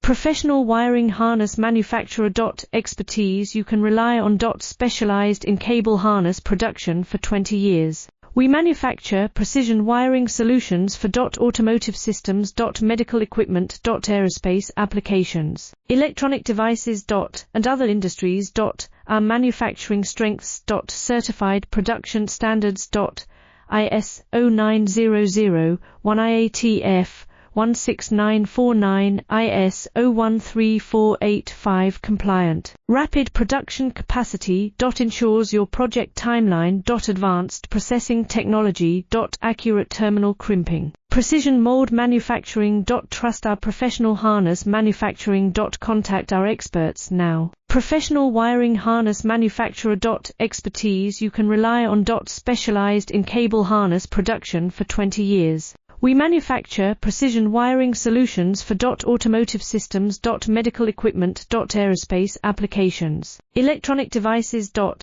Professional wiring harness manufacturer. Expertise you can rely on. Specialized in cable harness production for 20 years. We manufacture precision wiring solutions for automotive systems, medical equipment, aerospace applications, electronic devices, and other industries. Our manufacturing strengths. Certified production standards. IS 0900 1 IATF 16949 IS 013485 compliant. Rapid production capacity. Ensures your project timeline. Advanced processing technology. Accurate terminal crimping. Precision mold manufacturing. Trust our professional harness manufacturing. Contact our experts now. Professional wiring harness manufacturer. Expertise you can rely on. Specialized in cable harness production for 20 years. We manufacture precision wiring solutions for automotive systems, medical equipment, aerospace applications, electronic devices.